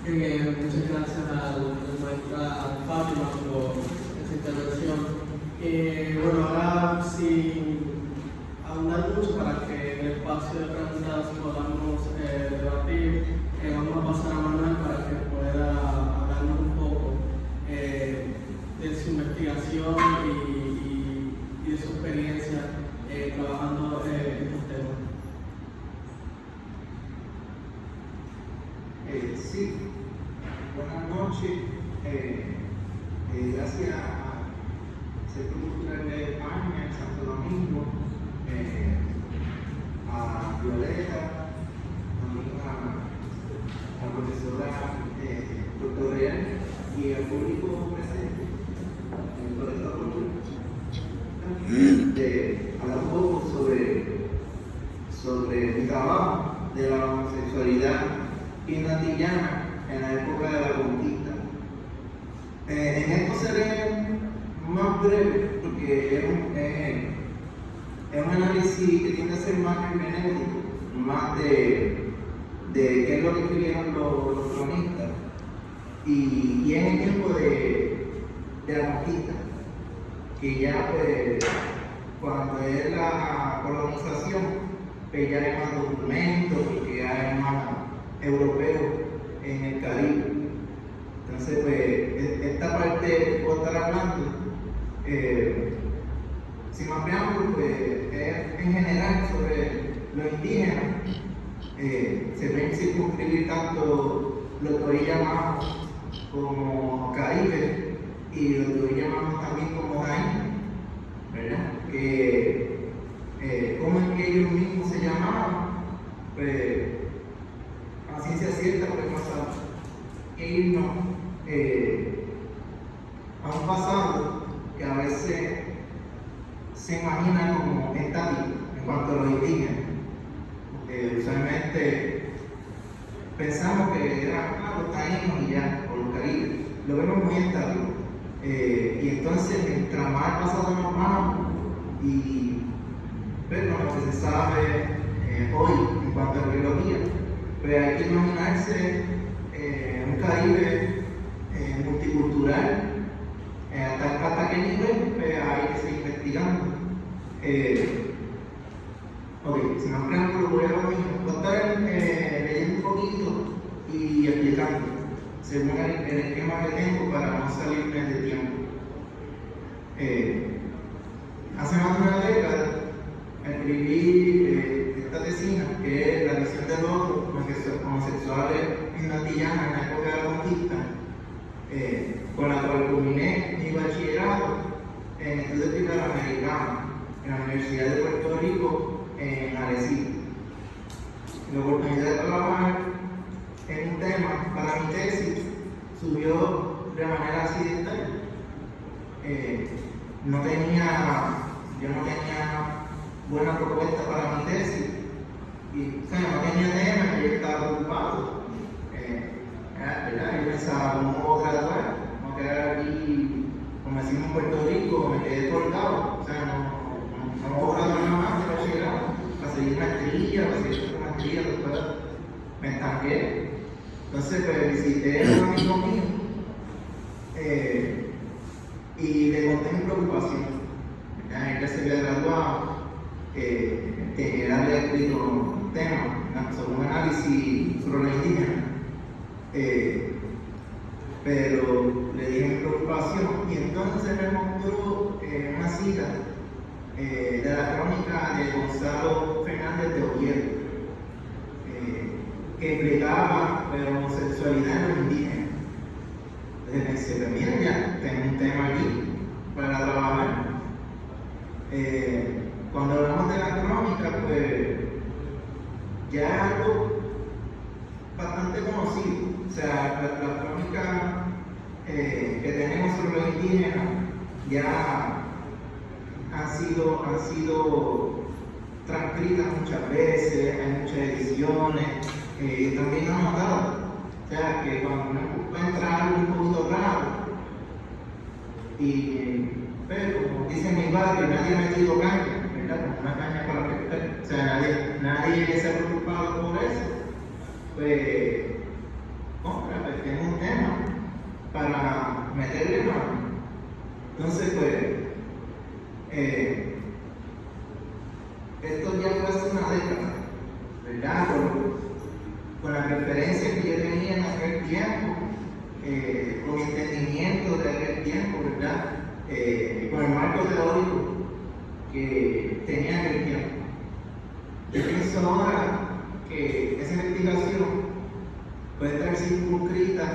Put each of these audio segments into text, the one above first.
Muchas gracias al maestra Fátima por esta intervención. Bueno, ahora sin ahondar mucho para que en el espacio de preguntas podamos debatir, vamos a pasar a Manuel para que pueda hablarnos un poco de su investigación y de su experiencia trabajando estos temas. Sí, buenas noches. Gracias al Centro Cultural de España, en Santo Domingo, a Violeta, también a la profesora doctora Real y al público presente por esta oportunidad de hablar un poco sobre mi trabajo de la homosexualidad antillana en la época de la conquista. En esto seré más breve porque es un análisis que tiene que ser más hermenéutico, más de qué es lo que escribieron los cronistas y en el tiempo de la conquista, que ya pues cuando es la colonización pues ya hay más documentos, porque ya hay más europeo en el Caribe. Entonces, pues, esta parte que puedo estar hablando, sin más preámbulo, pues, es en general sobre los indígenas. Se pueden circunscribir tanto lo que hoy llamamos como Caribe y lo que hoy llamamos también como Jaén, ¿verdad? ¿Cómo es que ellos mismos se llamaban? Pues, a ciencia cierta, porque pasa irnos a un pasado que a veces se imagina como estático en cuanto a los indígenas. Usualmente pensamos que eran los taínos y ya, o los caribes. Lo vemos muy estático. Y entonces, mientras más el pasado nos vamos y vemos lo que se sabe hoy en cuanto a arqueología, pues hay que imaginarse un Caribe multicultural. ¿Hasta qué nivel? Pues hay que seguir investigando. Si no preámbulo, voy a estar leyendo un poquito y explicando según el esquema que tengo para no salirme de tiempo. Hace más de una década escribí esta tesina, que es la visión de los homosexuales en la antillana en la época de la conquista, con la cual culminé mi bachillerato en estudios iberoamericanos en la Universidad de Puerto Rico en Arecibo. La oportunidad de trabajar en un tema para mi tesis subió de manera accidental. Yo no tenía buena propuesta para mi tesis y no tenía tema, yo estaba preocupado. Yo pensaba, ¿cómo graduar? ¿Cómo quedar aquí, como decimos en Puerto Rico? Me quedé colgado, no puedo graduar nada más de bachillerato, para seguir maestría, después me estanqué. Entonces, pues visité a un amigo mío y le conté mi preocupación. Él se había graduado, que él había escrito un tema sobre un análisis sobre la indígena, pero le dije mi preocupación y entonces me mostró una cita de la crónica de Gonzalo Fernández de Oviedo, que explicaba la homosexualidad en los indígenas. Entonces pensé, mira, ya tengo un tema aquí para trabajar. Cuando hablamos de la crónica, pues ya es algo bastante conocido. O sea, la crónica que tenemos sobre los indígenas ya han sido transcritas muchas veces, hay muchas ediciones, y también han notado. O sea, que cuando uno encuentra algo un poquito raro, pero como dice mi padre, nadie ha metido caña, ¿verdad? Una caña para que, o sea, nadie se ha preocupado por eso. Pues contra, pues es un tema para meterle mano. Entonces, pues, esto ya fue hace una década, ¿verdad? Con las referencias que yo tenía en aquel tiempo, con mi entendimiento de aquel tiempo, ¿verdad? Con el marco teórico que tenía en aquel tiempo. Yo pienso ahora que esa investigación puede estar circunscrita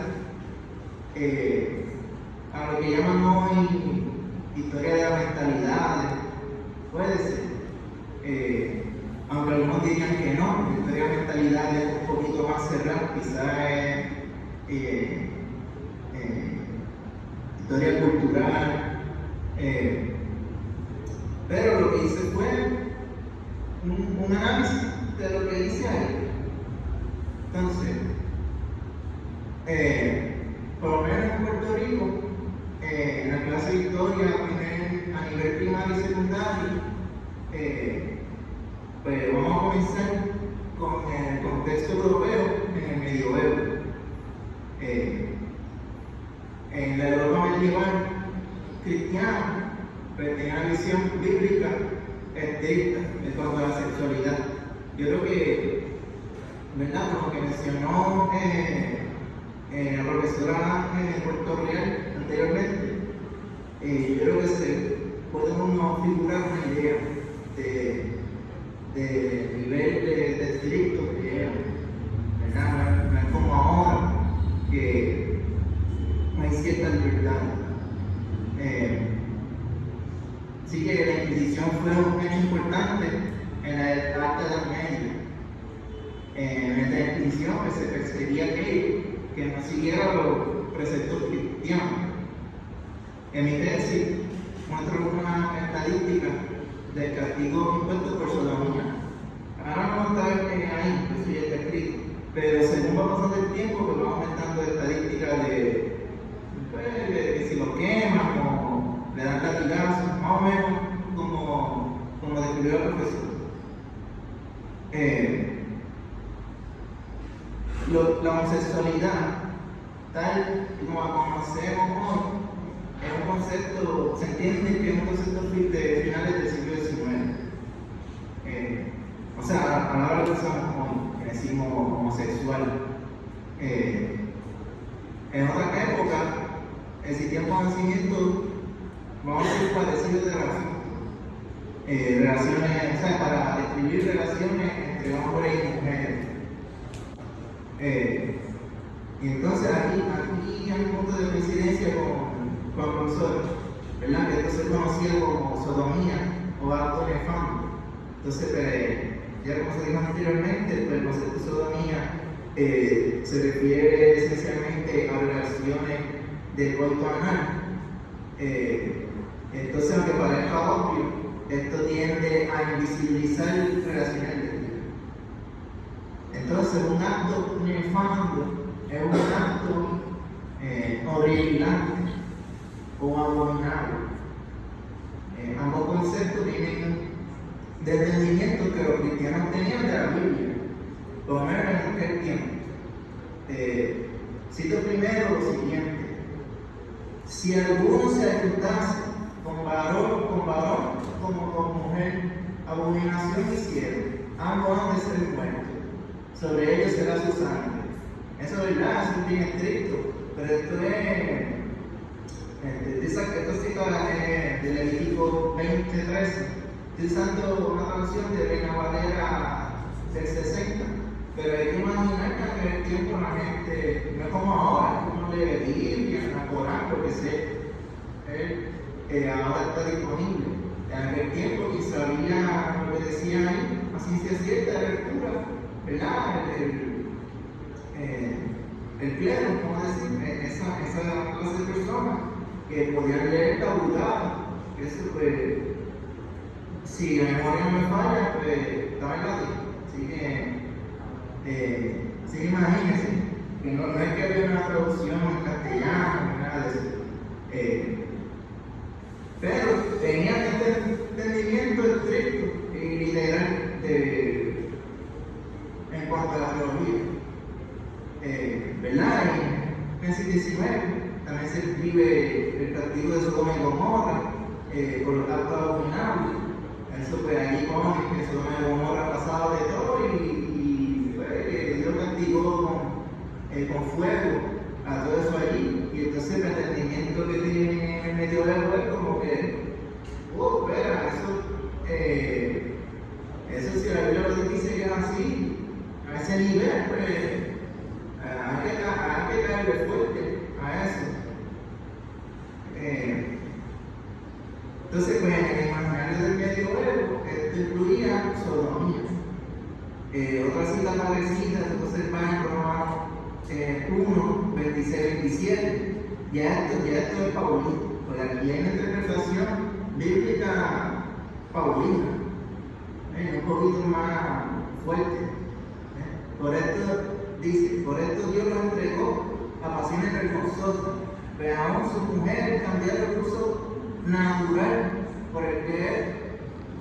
a lo que llaman hoy historia de las mentalidades. Puede ser, aunque algunos dirían que no, la historia de mentalidades es un poquito más cerrada, quizás es historia cultural, pero lo que hice fue un análisis de lo que dice ahí. Entonces, por lo menos en Puerto Rico, en la clase de historia a nivel primario y secundario, pues vamos a comenzar con el contexto europeo en el medioevo. En la Europa medieval cristiana, pues tenía una visión bíblica estricta en cuanto a la sexualidad. Yo creo que, ¿verdad? Como que mencionó la profesora Puerto Real anteriormente, yo creo que se puede uno figurar una idea de nivel de estricto que era, ¿verdad? No es como ahora que no hay cierta libertad. Sí que la Inquisición fue un hecho importante en la Alta Edad Media. En esta Inquisición pues, se perseguía aquello que no siguiera los preceptos cristianos. En mi tesis muestro una estadística del castigo impuesto por sodomía. Ahora no vamos a estar ahí, eso ya está escrito, pero según va pasando el tiempo, pues va aumentando estadísticas de que si lo queman o le dan latigazos, más o menos como describió el profesor. La homosexualidad, tal como la conocemos hoy, es un concepto, se entiende que es un concepto de finales del siglo XIX. O sea, la palabra que usamos hoy, que decimos homosexual. En otra época existían conocimientos, vamos a decir, parecidos de relaciones, o sea, para describir relaciones entre hombres y mujeres. Y entonces aquí hay un punto de coincidencia con el profesor, ¿verdad? Que esto se conocía como sodomía o acto nefasto. Entonces, ya como se dijo anteriormente, pues, el concepto de sodomía se refiere esencialmente a relaciones de coito anal. Entonces, aunque parezca obvio, esto tiende a invisibilizar relaciones de vida. Entonces, un acto nefasto es un acto horripilante o abominable. Ambos conceptos vienen del entendimiento que los cristianos tenían de la Biblia, por lo menos en aquel tiempo. Cito primero lo siguiente: si alguno se acostase con varón como con mujer, abominación hicieron, ambos han de ser muertos, sobre ellos será su sangre. Eso es verdad, eso es bien estricto, pero esto cita de Levítico 20:13. Estoy usando una traducción de Reina Valera del 60, pero hay que imaginar que en aquel tiempo la gente, no es como ahora, que uno lee Biblia, la Corán, lo que sea, ahora está disponible. En aquel tiempo quizá había lo que decía ahí, a ciencia cierta de lectura, ¿verdad? El clero, ¿cómo decir? Esa clase de personas que podían leer la Vulgata, eso pues, si la memoria no me falla, pues estaba en latín. Así que imagínense, que no es que había una traducción en castellano ni nada de eso. Pero tenían este entendimiento estricto y literal en cuanto a la teología. ¿Verdad? Génesis 19, también se escribe el castigo de Sodoma y Gomorra por los actos abominables. Eso pues allí pone que Sodoma y Gomorra pasaba de todo y pues, que Dios castigó con fuego a todo eso allí. Y entonces el entendimiento que tiene en el medio del es como que, espera, eso si la Biblia lo dice que es así, a ese nivel, pues hay que caerle fuerte a eso. Entonces, pues en el imaginario del medioevo, esto incluía sodomía. Otra cita parecida, entonces va en Romanos 1, 26, 27. Ya esto es paulino, porque aquí hay una interpretación bíblica paulina, un poquito más fuerte. Por esto dice, por esto Dios los entregó a pasiones vergonzosas, pero aún sus mujeres cambiaron el uso natural por el que es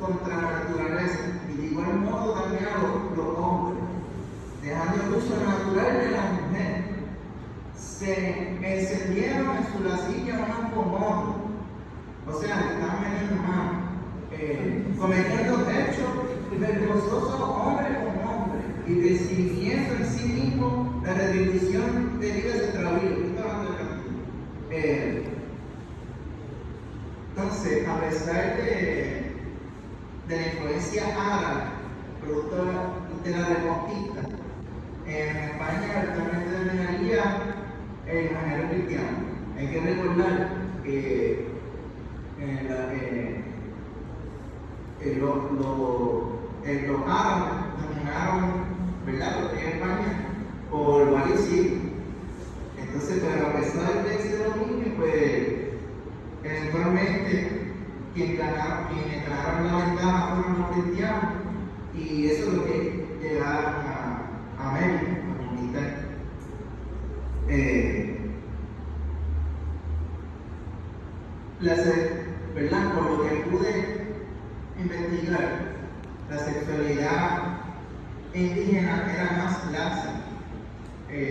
contra la naturaleza, y de igual modo también a los hombres, dejando el uso natural de la mujer, se encendieron en su lascivia unos con otros, o sea, le están metiendo mano, cometiendo hechos vergonzosos hombre con hombre, y recibiendo en sí mismo la retribución debida a su extravío. Entonces, a pesar de la influencia árabe, producto de la reconquista, en España actualmente dominaría el imaginario cristiano. Hay que recordar que los árabes dominaron, ¿verdad?, lo que es España por varios siglos. Entonces, pero a pesar de ese dominio, pues eventualmente quienes ganaron la ventaja fueron los cristianos, y eso es lo que llegaron a América, a conquistar. ¿Verdad? Por lo que pude investigar, la sexualidad indígena era más laxa.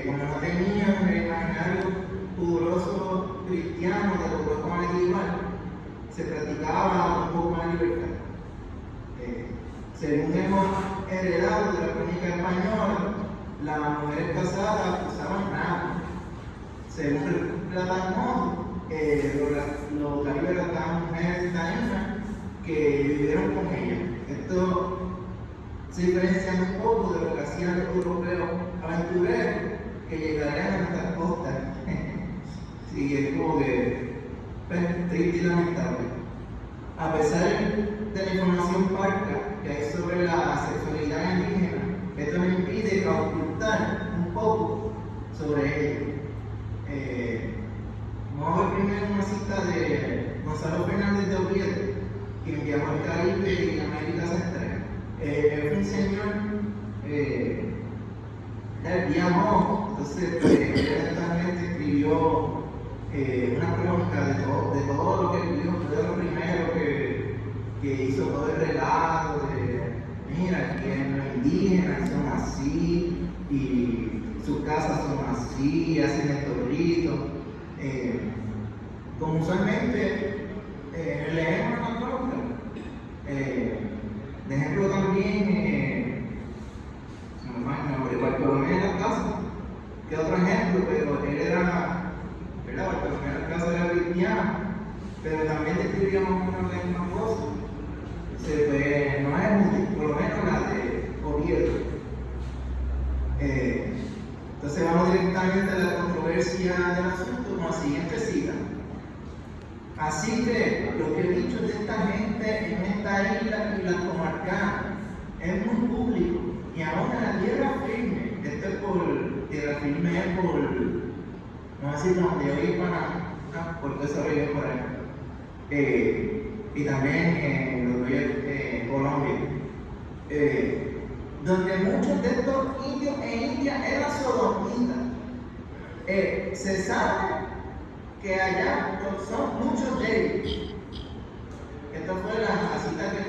Como no tenían el imaginario pudoroso cristiano de lo que fue medieval, se practicaba un poco más libertad. Según hemos heredado de la crónica española, las mujeres casadas usaban nada. Según Platón, los caribes eran mujeres taínas que vivieron con ella. Esto se diferencia un poco de lo que hacían los europeos aventureros que llegarían a nuestras costas. Sí, es como que triste y lamentable. A pesar de la información parca que hay sobre la sexualidad indígena, esto me impide ocultar un poco sobre ella. Vamos a ver primero una cita de Gonzalo Fernández de Oviedo, quien viajó al Caribe y América Central. Es un señor, él viajó, entonces eventualmente escribió una crónica de todo lo que vivió. Fue de lo primero que hizo todo el relato de, mira, que los indígenas son así, y sus casas son así, hacen estos ritos. Como usualmente leemos la crónica. De ejemplo también, Bartolomé de las Casas, que otro ejemplo, pero él era, ¿verdad? Bartolomé de las Casas era cristiano, pero también describíamos una vez una cosa. Pues, no es judío, por lo menos la de Oviedo. Entonces vamos directamente a la controversia del asunto con la siguiente cita. Así que lo que he dicho de esta gente en esta isla y las comarcanas es muy público, y aún en la tierra firme, esto es por tierra firme, es por, vamos a decir, donde hoy Panamá, por todo ese río por ahí, y también en los ríos Colombia, donde muchos de estos indios e indias eran sodomitas. Se sabe que allá son muchos de ellos. Esta fue la cita que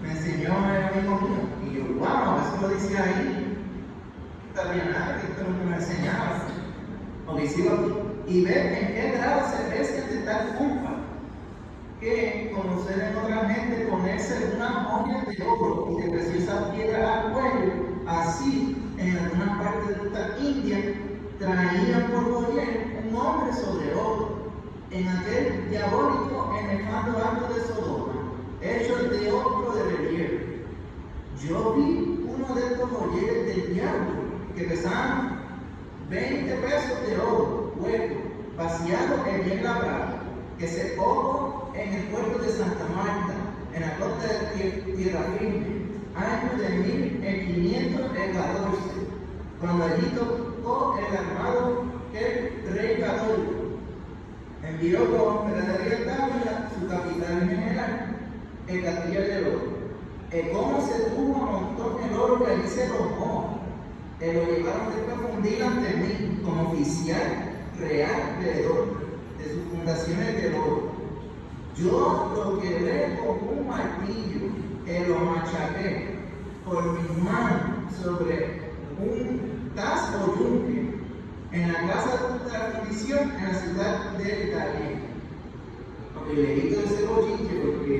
me enseñó el amigo mío. Y yo, wow, eso lo dice ahí. No sabía nada, que esto no me enseñaba. Ok, sigo aquí. Y ver en qué grado se precian de tal culpa, que, como suelen otra gente, ponerse una joya de oro y de preciosas piedras al cuello, así en algunas partes de esta India traían por doquier un hombre sobre oro, en aquel diabólico en el fondo alto de Sodoma, hecho de oro de relieve. Yo vi uno de estos joyeles del diablo que pesaban 20 pesos de oro, hueco, vaciado en bien labrado, que se colocó en el puerto de Santa Marta, en la costa de Tierra Firme, año de 1514, cuando allí tocó el armado el rey católico. Envió con verdadera tabla su capitán general, el castillo del oro. Cómo se tuvo un montón el oro que allí se robó. Lo llevaron después a fundir ante mí como oficial real de sus fundaciones del oro. Yo lo quebré con un martillo, lo machaqué por mis manos sobre un tazo o yunque en la casa de la fundición en la ciudad de Italia. Ok, le quito ese bochiche porque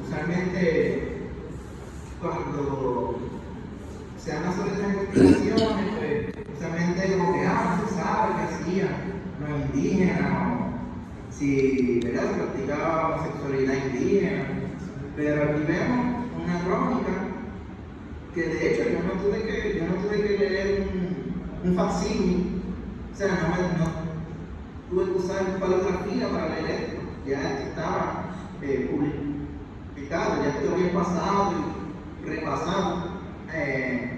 usualmente cuando se habla sobre estas investigaciones, pues usualmente como que se sabe que hacían los indígenas, si se practicaba homosexualidad indígena, pero aquí vemos una crónica que de hecho yo no tuve que leer un facsímil, o sea, no tuve que usar palografía para leer esto, ya estaba publicado, ya esto había pasado y repasado en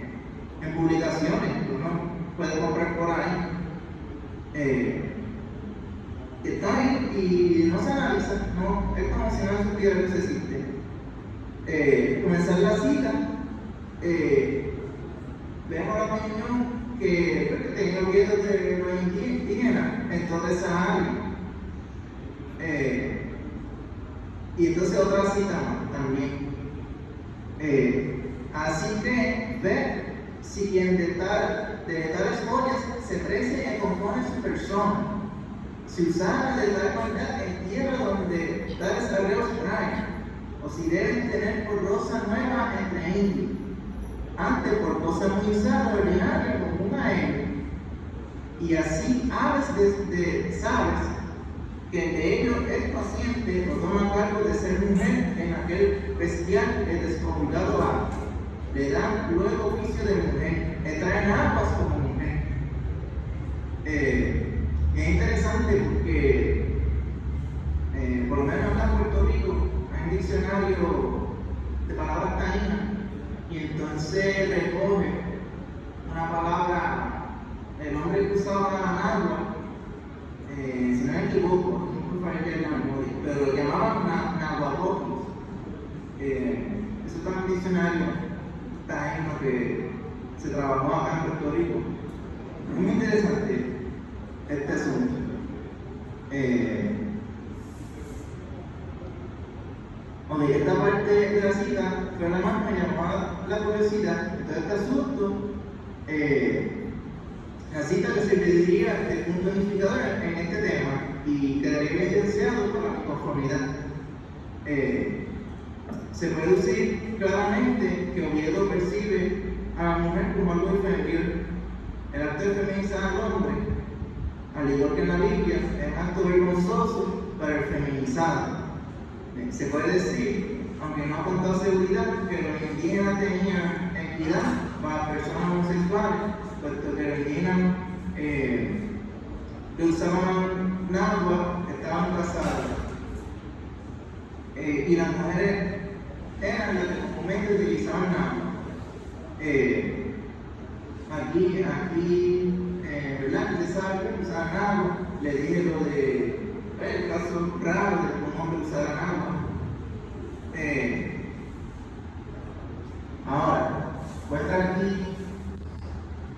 publicaciones que uno puede comprar por ahí. Está ahí y no se analiza, no es como si no supiera que eso existe. Comenzar la cita, vemos la opinión que tenía miedo de los indígenas en toda esa área. Y entonces otra cita más también. Así que ve si quien de tales joyas se precia y compone su persona. Si usaran de tal manera en tierra donde tales arreos traen, o si deben tener por rosa nueva entre indios, antes por cosa muy usada, ordinaria como una hembra. Y así sabes que de ello el paciente no toma cargo de ser mujer en aquel bestial el descomulgado acto. Le dan luego oficio de mujer, le traen aguas como mujer. Es interesante porque, por lo menos acá en Puerto Rico, hay un diccionario de palabras taínas y entonces recoge una palabra, el nombre que usaba Managua, si no me equivoco, no me parece la memoria, pero lo llamaban Nahuatl. Eso está en un diccionario taíno que se trabajó acá en Puerto Rico. Es muy interesante este asunto. Esta parte de la cita fue la más que me llamó la curiosidad de todo este asunto. La cita que se le diría de punto unificador en este tema y quedaría evidenciado por la conformidad. Se puede decir claramente que Oviedo percibe a la mujer como algo inferior. El acto de feminizar al hombre, al igual que en la Biblia, es un acto vergonzoso para el feminizado. Se puede decir, aunque no con toda seguridad, que los indígenas tenían equidad para personas homosexuales, puesto que los indígenas que usaban náhuatl estaban casados. Y las mujeres eran las que comúnmente utilizaban náhuatl. Aquí, ¿verdad? Ustedes saben que usaban náhuatl. Le dije lo de el caso raro de que un hombre usara náhuatl. Ahora, voy a estar aquí,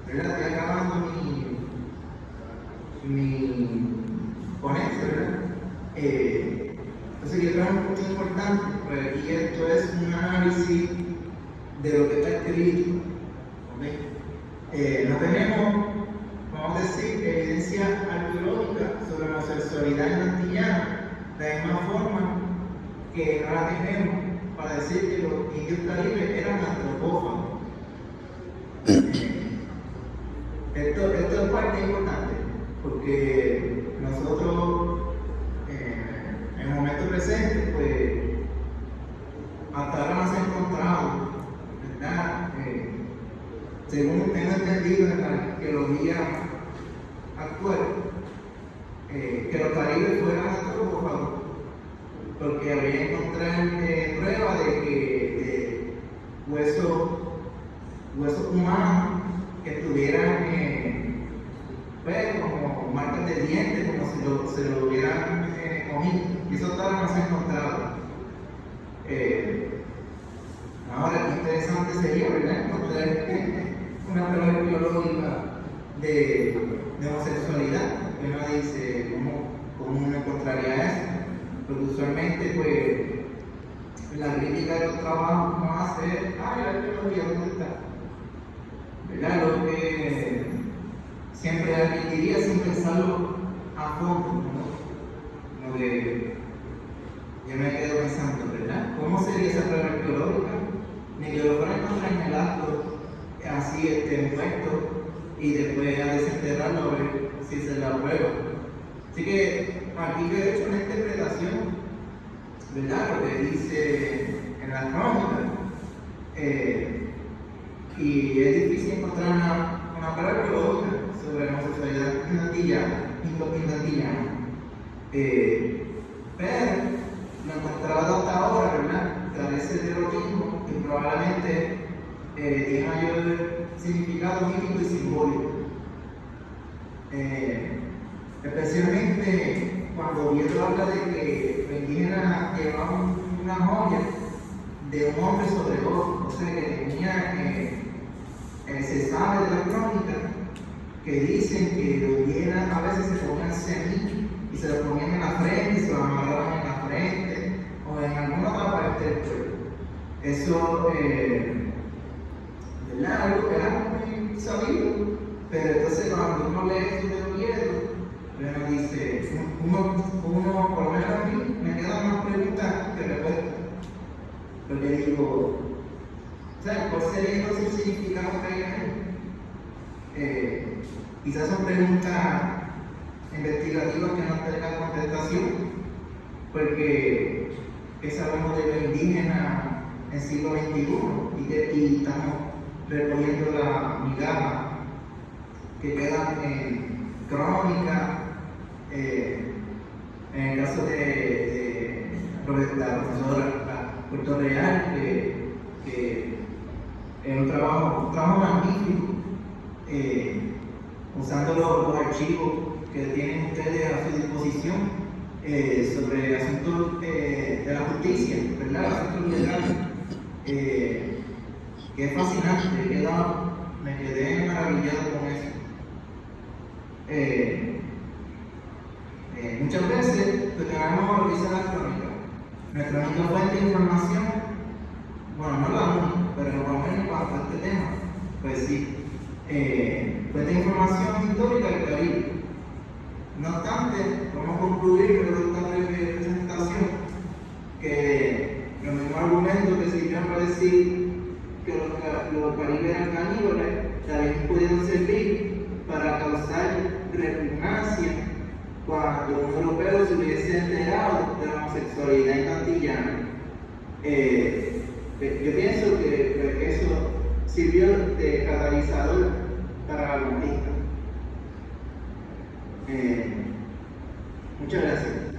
¿verdad? Estoy acabando mi ponencia, ¿verdad? Entonces, yo creo que es un punto importante, porque aquí esto es un análisis de lo que está escrito. ¿Okay? No tenemos, vamos a decir, evidencia arqueológica sobre la homosexualidad en Antillana, de la misma forma que ahora tenemos para decir que los indios caribes eran antropófagos. Esto es parte importante, porque nosotros en el momento presente, pues, hasta ahora no se ha encontrado, ¿verdad? Según tengo entendido en la arqueología actual, que los caribes fueran antropófagos, porque habría encontrado pruebas de que huesos humanos que tuvieran pues, como marcas de dientes, como si se lo hubieran comido. Y eso todavía no se ha encontrado. Ahora, qué interesante sería, ¿verdad? Encontrar una prueba arqueológica de homosexualidad. Uno dice, ¿cómo uno encontraría eso? Porque usualmente, pues, la crítica de los trabajos no hace, la arqueología, ¿dónde está? ¿Verdad? Lo que siempre alguien diría sin pensarlo a fondo, ¿no? Lo que yo me quedo pensando, ¿verdad? ¿Cómo sería esa prueba arqueológica? Ni que lo fuera a encontrar en el acto, así puesto, y después a desenterrarlo a ver si se la prueba. Así que aquí yo he hecho una interpretación, ¿verdad? Lo que dice en la crónica. Y es difícil encontrar una prueba arqueológica sobre la homosexualidad indantillana. Pero lo encontrado hasta ahora, ¿verdad? Carece de erotismo y probablemente tiene mayor significado mítico y simbólico. Especialmente cuando Vieto habla de que los indígenas llevaban una joya de un hombre sobre otro, o sea que tenía, se sabe de la crónica que dicen que los indígenas a veces se ponían semillas y se lo ponían en la frente, y se lo amarraban en la frente o en alguna otra parte del cuerpo. Eso, ¿verdad? Algo que era muy sabido, pero entonces cuando uno lee eso de Oviedo, uno dice, uno por lo menos a mí, me quedan más preguntas que respuestas. Porque digo, ¿sabes cuál sería entonces el significado que hay ahí? Quizás son preguntas investigativas que no tengan contestación, porque sabemos de los indígenas en el siglo XXI y estamos recogiendo la migaja que quedan en crónica, en el caso de la profesora Puerto Real, que es un trabajo magnífico, usando los archivos que tienen ustedes a su disposición sobre asuntos de la justicia, ¿verdad? Asuntos legales, que es fascinante, me quedé maravillado con eso. Muchas veces tenemos lo que dice la crónica. Nuestra única fuente de información, bueno, no la única, pero por lo menos cuanto a este tema, pues sí, fuente de información histórica del Caribe. No obstante, vamos a concluir luego de esta breve presentación que los mismos argumentos que sirvieron para decir que los caribes eran caníbales también pudieron servir para causar repugnancia cuando un europeo se hubiese enterado de la homosexualidad antillana. Yo pienso que eso sirvió de catalizador para la conquista. Muchas gracias.